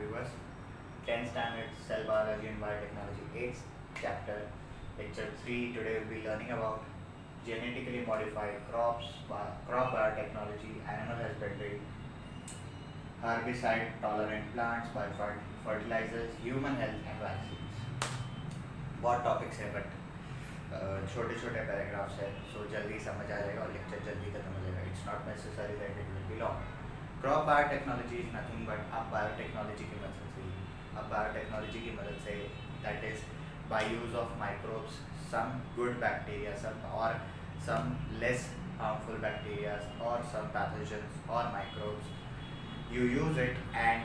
viewers. 10th standard Cell Biology and Biotechnology 8th chapter, lecture 3. Today we'll be learning about genetically modified crops, crop biotechnology, animal husbandry, herbicide tolerant plants, fertilizers, human health and vaccines. बहुत topics है but छोटे छोटे paragraphs है, सो जल्दी समझ आ जाएगा और lecture जल्दी खत्म हो जाएगा. It's not necessary that it will be long. Crop biotechnology is nothing but अब बायोटेक्नोलॉजी की मदद से that is by use of microbes, some good bacteria, some less harmful bacteria or some pathogens or microbes. You use it and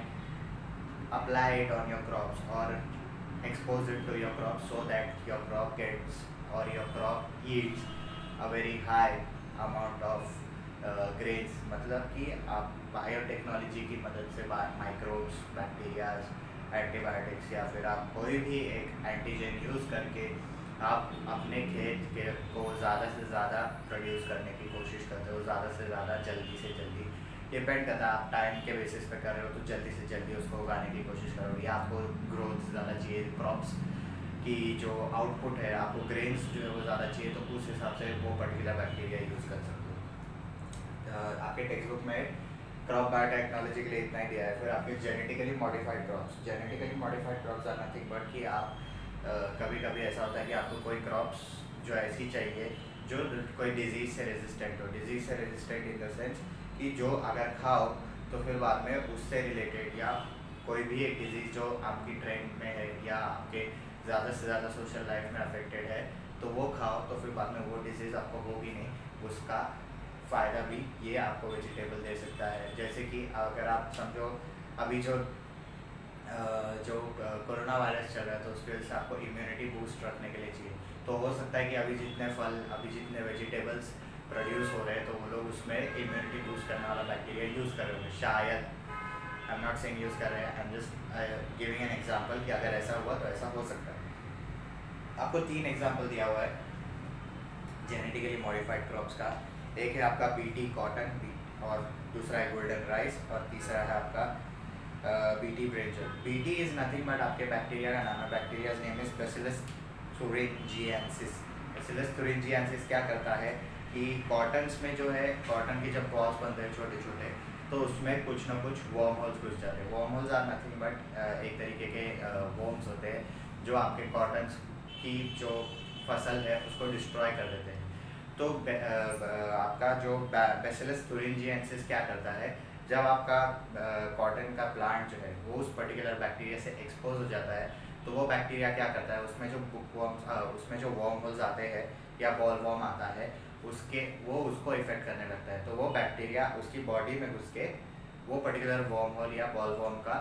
apply it on your crops or expose it to your crop so that your crop gets or your crop yields a very high amount of grains. मतलब कि आप biotechnology की मदद से microbes, bacterias, antibiotics या फिर आप कोई भी एक एंटीजन यूज़ करके आप अपने खेत के को ज़्यादा से ज़्यादा प्रोड्यूस करने की कोशिश करते हो, ज़्यादा से ज़्यादा जल्दी से जल्दी. डिपेंड करता है आप टाइम के बेसिस पे कर रहे हो तो जल्दी से जल्दी उसको उगाने की कोशिश करोगे, या आपको ग्रोथ ज़्यादा चाहिए, क्रॉप्स की जो आउटपुट है आपको ग्रेन्स जो है वो ज़्यादा चाहिए, तो उस हिसाब से वो पर्टिकुलर बैक्टीरिया यूज़ कर सकते हो. आपके टेक्स्ट बुक में क्रॉप बायोटेक्नोलॉजी के लिए इतना ही दिया है. फिर आपके genetically modified crops are nothing but कि आप कभी कभी ऐसा होता है कि आपको कोई क्रॉप्स जो ऐसी चाहिए जो कोई डिजीज़ से रेजिस्टेंट हो. डिजीज़ से रेजिस्टेंट इन द सेंस कि जो अगर खाओ तो फिर बाद में उससे रिलेटेड या कोई भी एक डिजीज़ जो आपकी ट्रेंड में है या आपके ज़्यादा से ज़्यादा सोशल लाइफ में अफेक्टेड है तो वो खाओ तो फिर बाद में वो डिजीज़ आपको होगी नहीं. उसका फ़ायदा भी ये आपको वेजिटेबल दे सकता है. जैसे कि अगर आप समझो अभी जो कोरोना वायरस चल रहा है तो उसकी वजह से आपको इम्यूनिटी बूस्ट रखने के लिए चाहिए, तो हो सकता है कि अभी जितने फल, अभी जितने वेजिटेबल्स प्रोड्यूस हो रहे हैं तो वो लोग उसमें इम्यूनिटी बूस्ट करने वाला बैक्टीरिया यूज़ कर रहे होंगे. शायद, I am not saying use कर रहे हैं, I am just giving an example कि अगर ऐसा हुआ तो ऐसा हो सकता है. आपको 3 एग्जांपल दिया हुआ है जेनेटिकली मॉडिफाइड क्रॉप्स का. एक है आपका बीटी कॉटन, और दूसरा है गोल्डन राइस, और तीसरा है आपका BT brinjal. BT is nothing but आपके बैक्टीरिया का नाम है. Bacteria name is bacillus thuringiensis. Bacillus thuringiensis क्या करता है कि कॉटन्स में जो है, कॉटन के जब बॉल्स बनते हैं छोटे छोटे तो उसमें कुछ ना कुछ वर्म होल्स घुस जाते हैं. Worm holes are nothing but एक तरीके के वर्म्स होते हैं जो आपके कॉटन्स की जो फसल है उसको डिस्ट्रॉय कर देते हैं. तो आपका जो बैसिलस thuringiensis क्या करता है, जब आपका कॉटन का प्लांट जो है वो उस पर्टिकुलर बैक्टीरिया से एक्सपोज हो जाता है तो वो बैक्टीरिया क्या करता है, उसमें जो वर्म होल्स आते हैं या बॉल वर्म आता है वो उसको इफेक्ट करने लगता है. तो वो बैक्टीरिया उसकी बॉडी में घुस के वो पर्टिकुलर वर्म होल या बॉल वर्म का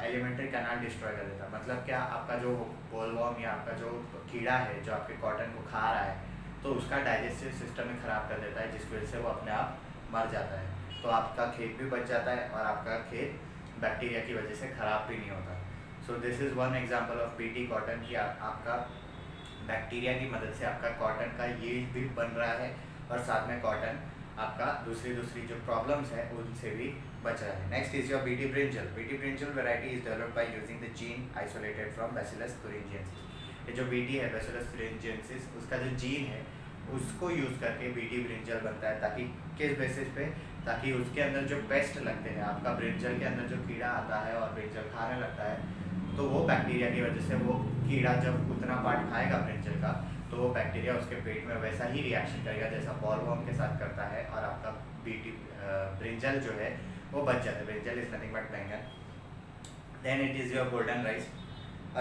एलिमेंट्री कैनाल डिस्ट्रॉय कर देता है. मतलब क्या, आपका जो बॉल वर्म या आपका जो कीड़ा है जो आपके कॉटन को खा रहा है तो उसका डाइजेस्टिव सिस्टम ही ख़राब कर देता है, जिसकी वजह से वो अपने आप मर जाता है. तो आपका खेत भी बच जाता है और आपका खेत बैक्टीरिया की वजह से ख़राब भी नहीं होता. So this is one example of BT cotton की आपका बैक्टीरिया की मदद से आपका कॉटन का यील्ड भी बन रहा है और साथ में कॉटन आपका दूसरी जो प्रॉब्लम्स है उनसे भी बच रहा है. Next is your BT brinjal. BT brinjal variety is developed by using the gene isolated from bacillus thuringiensis. ये जो बीटी है बैसिलस thuringiensis, उसका जो जीन है उसको यूज़ करके बीटी ब्रिंजल बनता है. ताकि किस बेसिस पे, ताकि उसके अंदर जो पेस्ट लगते हैं, आपका ब्रिंजल के अंदर जो कीड़ा आता है और ब्रिंजल खाने लगता है तो वो बैक्टीरिया की वजह से वो कीड़ा जब उतना पार्ट खाएगा ब्रिंजल का तो वो बैक्टीरिया उसके पेट में वैसा ही रिएक्शन करेगा जैसा बॉलवर्म के साथ करता है और आपका बीटी ब्रिंजल जो है वो बच जाता है. ब्रिंजल इज नथिंग बट बैंगन. Then it is your golden rice.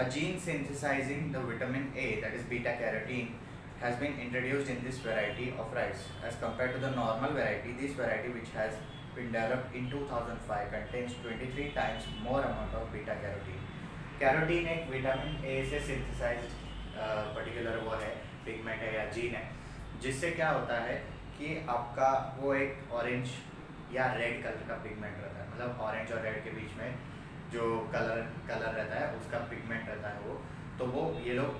A gene synthesizing the vitamin A, that is beta carotene, has been introduced in this variety of rice. As compared to the normal variety, this variety, which has been developed in 2005, contains 23 times more amount of beta carotene. Carotene एक vitamin A से synthesized particular वो है, pigment है या gene है, जिससे क्या होता है कि आपका वो एक ऑरेंज या रेड कलर का पिगमेंट रहता है. मतलब ऑरेंज और रेड के बीच में जो कलर रहता है उसका पिगमेंट रहता है वो. तो वो ये लोग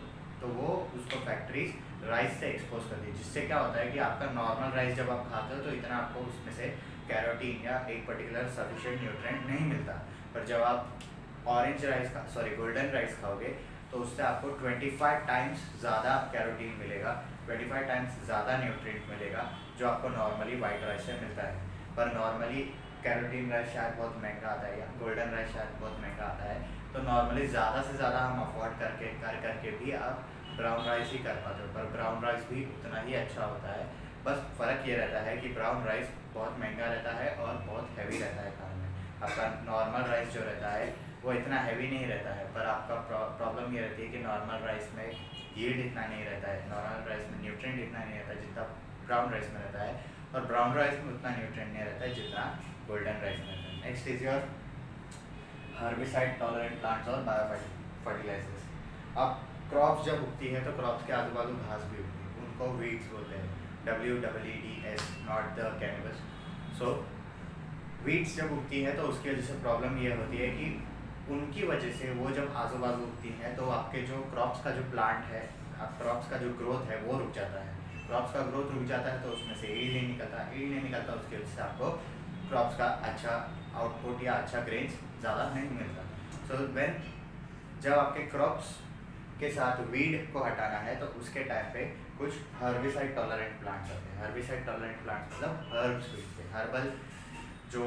तो वो उसको फैक्ट्रीज राइस से एक्सपोज कर दी, जिससे क्या होता है कि आपका नॉर्मल राइस जब आप खाते हो तो इतना आपको उसमें से कैरोटीन या एक पर्टिकुलर सफिशिएंट न्यूट्रिएंट नहीं मिलता। पर जब आप ऑरेंज राइस का गोल्डन राइस खाओगे तो उससे आपको 25 टाइम्स ज़्यादा कैरोटीन मिलेगा, 25 टाइम्स ज़्यादा न्यूट्रिएंट मिलेगा जो आपको नॉर्मली वाइट राइस से मिलता है। पर नॉर्मली कैरोटीन राइस शायद बहुत महंगा आता है या गोल्डन राइस शायद बहुत महंगा आता है, तो नॉर्मली ज़्यादा से ज़्यादा हम अफोर्ड करके भी आप ब्राउन राइस ही कर पाते हो। पर ब्राउन राइस भी उतना ही अच्छा होता है, बस फ़र्क ये रहता है कि ब्राउन राइस बहुत महंगा रहता है और बहुत हैवी रहता है खाने में। आपका नॉर्मल राइस जो रहता है वो इतना हैवी नहीं रहता है, पर आपका प्रॉब्लम ये रहती है कि नॉर्मल राइस में यील्ड इतना नहीं रहता है, नॉर्मल राइस में न्यूट्रिएंट इतना नहीं रहता है जितना ब्राउन राइस में रहता है, और ब्राउन राइस में उतना न्यूट्रिएंट नहीं रहता है जितना गोल्डन राइस में रहता है। Next is your herbicide tolerant plants और बायो फर्टिलाइजर्स। अब क्रॉप्स जब उगती है तो क्रॉप्स के आजू बाजू घास भी उगती है, उनको वीड्स बोलते हैं, WEEDS, not the cannabis. So weeds जब उगती है तो उसकी वजह से प्रॉब्लम ये होती है कि उनकी वजह से वो जब आजू बाजू उगती हैं तो आपके जो क्रॉप्स का जो प्लांट है, क्रॉप्स का जो ग्रोथ है वो रुक जाता है। क्रॉप्स का ग्रोथ रुक जाता है तो उसमें से ईल्ड नहीं निकलता, ईल्ड नहीं निकलता, उसकी वजह से आपको क्रॉप्स का अच्छा आउटपुट या अच्छा ग्रेन्स ज़्यादा नहीं मिलता। सो व्हेन जब आपके क्रॉप्स के साथ वीड को हटाना है तो उसके टाइम पे कुछ हर्बिसाइड टॉलरेंट प्लांट्स आते हैं। हर्बिसाइड टॉलरेंट प्लांट्स मतलब हर्ब्स होते हैं, हर्बल जो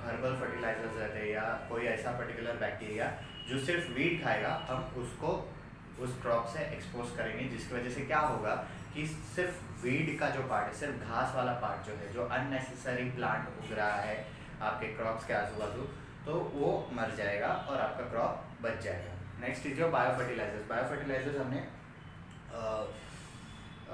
हर्बल फर्टिलाइजर्स रहते हैं या कोई ऐसा पर्टिकुलर बैक्टीरिया जो सिर्फ वीड खाएगा, हम उसको उस क्रॉप से एक्सपोज करेंगे, जिसकी वजह से क्या होगा कि सिर्फ वीड का जो पार्ट है, सिर्फ घास वाला पार्ट जो है, जो अननेसेसरी प्लांट उग रहा है आपके क्रॉप्स के आजू बाजू, तो वो मर जाएगा और आपका क्रॉप बच जाएगा। नेक्स्ट इज जो बायो फर्टिलाइजर्स। बायो फर्टिलाइजर्स हमने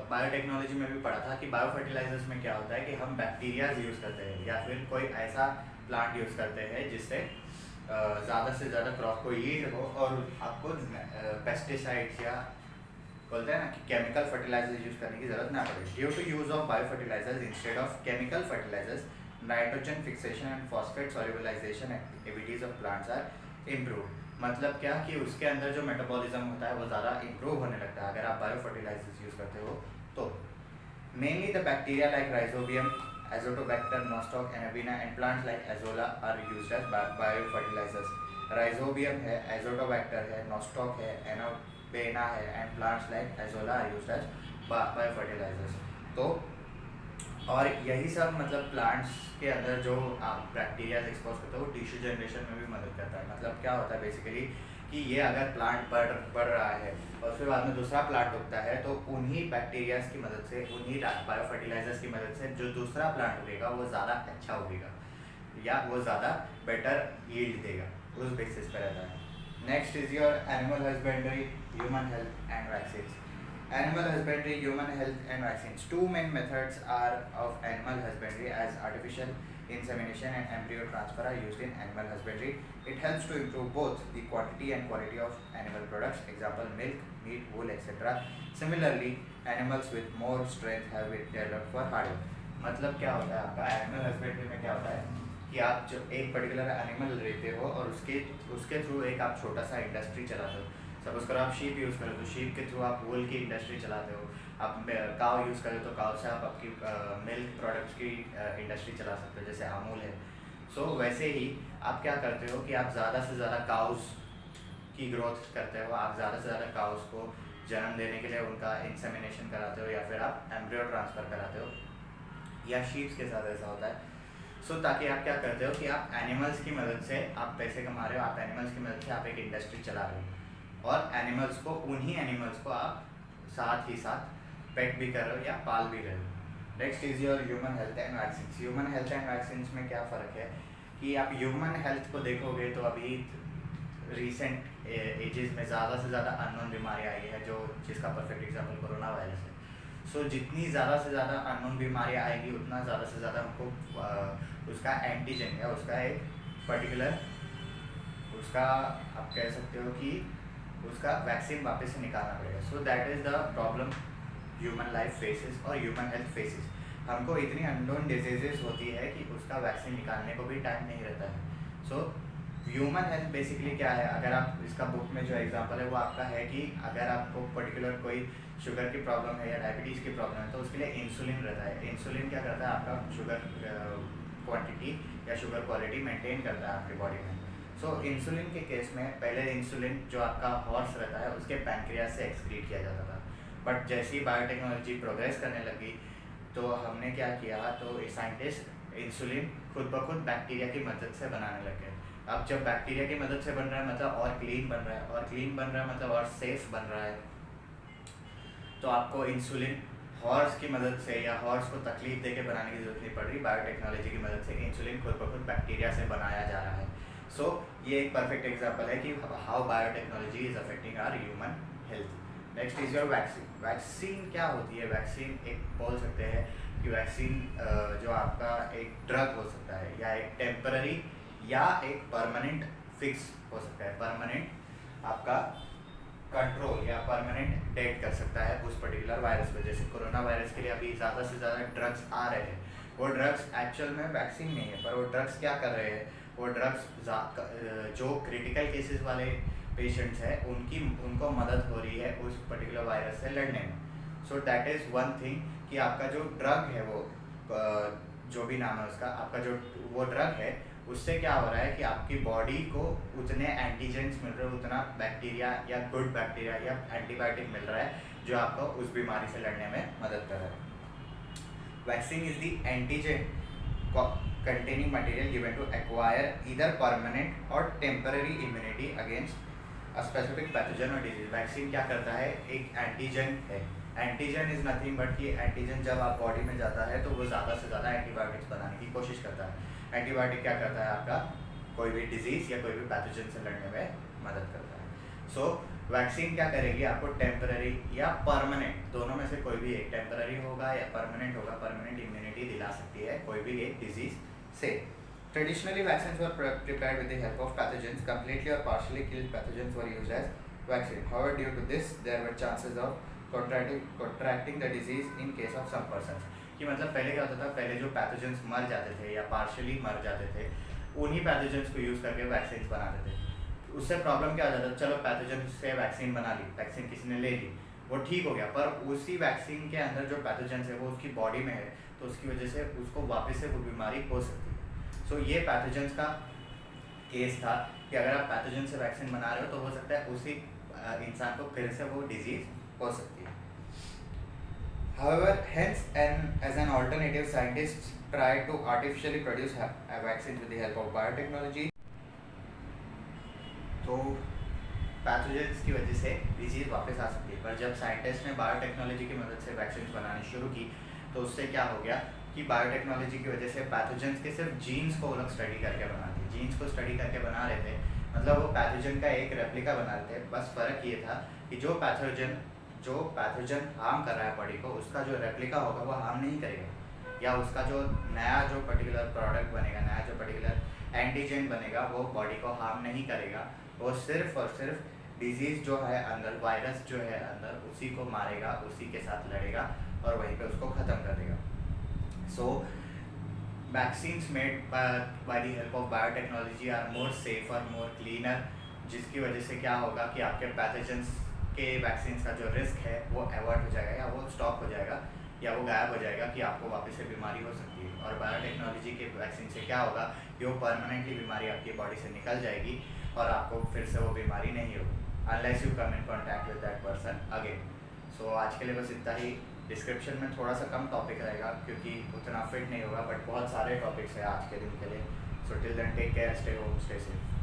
बायोटेक्नोलॉजी में भी पढ़ा था कि बायो फर्टिलाइजर्स में क्या होता है कि हम बैक्टीरियाज यूज़ करते हैं या फिर कोई ऐसा प्लांट यूज़ करते हैं जिससे ज़्यादा से ज़्यादा क्रॉप को यील्ड हो और आपको पेस्टिसाइड्स या बोलते हैं ना कि केमिकल फर्टिलाइजर्स यूज़ करने की ज़रूरत ना पड़े। Due to use of bio fertilizers instead of chemical fertilizers, nitrogen fixation and phosphate solubilization activities of plants are improve. मतलब क्या कि उसके अंदर जो मेटाबॉलिज्म होता है वो ज़्यादा इम्प्रूव होने लगता है अगर आप बायो फर्टिलाइजर्स यूज़ करते हो तो। Mainly the bacteria like Rhizobium, Azotobacter, Nostoc, Anabaena and plants like Azolla are used as biofertilisers. Rhizobium है, एजोटोबैक्टर है, नॉस्टॉक है, एनाबेना है and plants like Azolla are used as biofertilisers. तो और यही सब मतलब प्लांट्स के अंदर जो आप बैक्टीरिया एक्सपोज करते हो वो टिश्यू जनरेशन में भी मदद करता है। मतलब क्या होता है बेसिकली कि ये अगर प्लांट बढ़ रहा है और फिर बाद में दूसरा प्लांट उगता है तो उन्हीं बैक्टीरियाज की मदद से, उन्हीं बायो फर्टिलाइजर्स की मदद से जो दूसरा प्लांट उगेगा वो ज़्यादा अच्छा उगेगा या वो ज़्यादा बेटर यील्ड देगा, उस बेसिस पर रहता है। Next is your animal husbandry, human health and vaccines. Animal husbandry, human health and vaccines. Two main methods are of animal husbandry as artificial insemination and embryo transfer are used in animal husbandry. It helps to improve both the quantity and quality of animal products, example milk, meat, wool, etc. Similarly, animals with more strength have been developed for hard work. मतलब क्या होता है आपका animal husbandry में क्या होता है कि आप जो एक पर्टिकुलर एनिमल लेते हो और उसके थ्रू एक आप छोटा सा इंडस्ट्री चलाते हो। सपोज करो आप शीप यूज़ करो तो शीप के थ्रू आप वूल की इंडस्ट्री चलाते हो। आप काव यूज़ करो तो काव से आप आपकी मिल्क प्रोडक्ट्स की इंडस्ट्री चला सकते हो, जैसे अमूल है। सो वैसे ही आप क्या करते हो कि आप ज़्यादा से ज़्यादा काउस की ग्रोथ करते हो, आप ज़्यादा से ज़्यादा काउस को जन्म देने के लिए उनका इंसेमिनेशन कराते हो या फिर आप एम्ब्रियो ट्रांसफ़र कराते हो, या शीप्स के साथ ऐसा होता है। सो ताकि आप क्या करते हो कि आप एनिमल्स की मदद से आप पैसे कमा रहे हो, आप एनिमल्स की मदद से आप एक इंडस्ट्री चला रहे हो और एनिमल्स को, उन्हीं एनिमल्स को आप साथ ही साथ पेट भी कर रहे हो या पाल भी रहे हो। Next is your human health and vaccines. Human health and vaccines में क्या फ़र्क है कि आप ह्यूमन हेल्थ को देखोगे तो अभी रिसेंट एजेस में ज़्यादा से ज़्यादा अननोन बीमारियाँ आई है, जो जिसका परफेक्ट एग्जाम्पल कोरोना वायरस है। सो जितनी ज़्यादा से ज़्यादा अननोन बीमारियाँ आएगी उतना ज़्यादा से ज़्यादा हमको उसका एंटीजन या उसका एक पर्टिकुलर उसका आप कह सकते हो कि उसका वैक्सीन वापस से निकालना पड़ेगा। So that is the problem human life faces और ह्यूमन हेल्थ फेसेस। हमको इतनी अननोन डिजीजेस होती है कि उसका वैक्सीन निकालने को भी टाइम नहीं रहता है। सो ह्यूमन हेल्थ बेसिकली क्या है, अगर आप इसका बुक में जो एग्जांपल है वो आपका है कि अगर आपको पर्टिकुलर कोई शुगर की प्रॉब्लम है या डायबिटीज़ की प्रॉब्लम है तो उसके लिए इंसुलिन रहता है। इंसुलिन क्या करता है, आपका शुगर क्वांटिटी या शुगर क्वालिटी मेंटेन करता है आपकी बॉडी में। सो इंसुलिन के केस में पहले इंसुलिन जो आपका हॉर्स रहता है उसके पैंक्रियाज से एक्सक्रीट किया जाता था, बट जैसे ही बायोटेक्नोलॉजी प्रोग्रेस करने लगी तो हमने क्या किया, तो साइंटिस्ट इंसुलिन खुद ब खुद बैक्टीरिया की मदद से बनाने लग गए। अब जब बैक्टीरिया की मदद से बन रहा है मतलब और क्लीन बन रहा है, और क्लीन बन रहा है मतलब और सेफ बन रहा है, तो आपको इंसुलिन हॉर्स की मदद से या हॉर्स को तकलीफ देके बनाने की जरूरत नहीं पड़ रही, बायोटेक्नोलॉजी की मदद से इंसुलिन खुद ब खुद बैक्टीरिया से बनाया जा रहा है। सो ये एक परफेक्ट एग्जांपल है कि how biotechnology is affecting our human health. Next is your vaccine. Vaccine क्या होती है? वैक्सीन एक बोल सकते हैं कि वैक्सीन जो आपका एक ड्रग हो सकता है या एक टेम्पररी या एक परमानेंट फिक्स हो सकता है। परमानेंट आपका कंट्रोल या परमानेंट डेट कर सकता है उस पर्टिकुलर वायरस पे। जैसे कोरोना वायरस के लिए अभी ज़्यादा से ज़्यादा ड्रग्स आ रहे हैं, वो ड्रग्स एक्चुअल में वैक्सीन नहीं है, पर वो ड्रग्स क्या कर रहे हैं, वो ड्रग्स जो क्रिटिकल केसेस वाले पेशेंट्स हैं उनको मदद हो रही है उस पर्टिकुलर वायरस से लड़ने में। So that is one thing कि आपका जो ड्रग है वो जो भी नाम है उसका, आपका जो वो ड्रग है उससे क्या हो रहा है कि आपकी बॉडी को उतने एंटीजेंस मिल रहे हैं, उतना बैक्टीरिया या गुड बैक्टीरिया या एंटीबायोटिक मिल रहा है जो आपको उस बीमारी से लड़ने में मदद कर रहा है। Vaccine is the antigen containing material given to acquire either permanent or temporary immunity against a specific pathogen or disease। Vaccine क्या करता है, एक एंटीजन है। एंटीजन इज नथिंग बट कि एंटीजन जब आप बॉडी में जाता है तो वो ज़्यादा से ज़्यादा एंटीबायोटिक्स बनाने की कोशिश करता है। एंटीबायोटिक क्या करता है, आपका कोई भी डिजीज़ या कोई भी पैथोजन से लड़ने में मदद करता है। सो वैक्सीन क्या करेगी, आपको टेम्पररी या परमानेंट, दोनों में से कोई भी एक, टेम्पररी होगा या परमानेंट होगा, परमानेंट इम्यूनिटी दिला सकती है कोई भी एक डिजीज़ से। Traditionally, vaccines were prepared with the help of pathogens. Completely or partially killed pathogens were used as vaccine. However, due to this, there were chances of contracting the disease in case of some persons। कि मतलब पहले क्या होता था, पहले जो pathogens मर जाते थे या पार्शियली मर जाते थे, उन्हीं पैथोजेंस को यूज़ करके वैक्सीन बनाते थे। उससे प्रॉब्लम क्या हो जाता था, चलो पैथोजन से वैक्सीन बना ली, वैक्सीन किसी ने ले ली, वो ठीक हो गया, पर उसी वैक्सीन के अंदर जो पैथोजेंस है वो उसकी बॉडी में है, तो उसकी वजह से उसको वापस से वो बीमारी हो सकती है। सो ये पैथोजेंस का केस था कि अगर आप पैथोजन से वैक्सीन बना रहे हो तो हो सकता है उसी इंसान को फिर से वो डिजीज़ हो सकती है। However, hence as an alternative, scientists tried to artificially produce vaccines with the help of biotechnology। तो पैथोजेंस की वजह से डिजीज़ वापस आ सकती है, पर जब साइंटिस्ट ने बायोटेक्नोलॉजी की मदद से वैक्सीन बनानी शुरू की तो उससे क्या हो गया कि बायोटेक्नोलॉजी की वजह से पैथोजेंस के सिर्फ जीन्स को वो लोग स्टडी करके बनाते, जीन्स को स्टडी करके बना रहे थे, मतलब वो पैथोजन का एक रेप्लिका बना रहे थे। बस फ़र्क ये था कि जो पैथोजन हार्म कर रहा है बॉडी को, उसका जो रेप्लिका होगा वो हार्म नहीं करेगा, या उसका जो नया जो पर्टिकुलर प्रोडक्ट बनेगा, नया जो पर्टिकुलर एंटीजन बनेगा वो बॉडी को हार्म नहीं करेगा, वो सिर्फ और सिर्फ डिजीज़ जो है अंदर, वायरस जो है अंदर, उसी को मारेगा, उसी के साथ लड़ेगा और वहीं पे उसको ख़त्म कर देगा। So vaccines made by the help of biotechnology are more safer, more cleaner, जिसकी वजह से क्या होगा कि आपके पैथोजेंस के वैक्सीन्स का जो रिस्क है वो अवॉइड हो जाएगा, या वो स्टॉप हो जाएगा, या वो गायब हो जाएगा कि आपको वापस से बीमारी हो सकती है। और बायोटेक्नोलॉजी के वैक्सीन से क्या होगा कि वो परमानेंटली बीमारी आपकी बॉडी से निकल जाएगी और आपको फिर से वो बीमारी नहीं होगी, unless you come in contact with that person again. So आज के लिए बस इतना ही। डिस्क्रिप्शन में थोड़ा सा कम टॉपिक रहेगा क्योंकि उतना फिट नहीं होगा, बट बहुत सारे टॉपिक्स हैं आज के दिन के लिए। So till then take care, stay home, stay safe.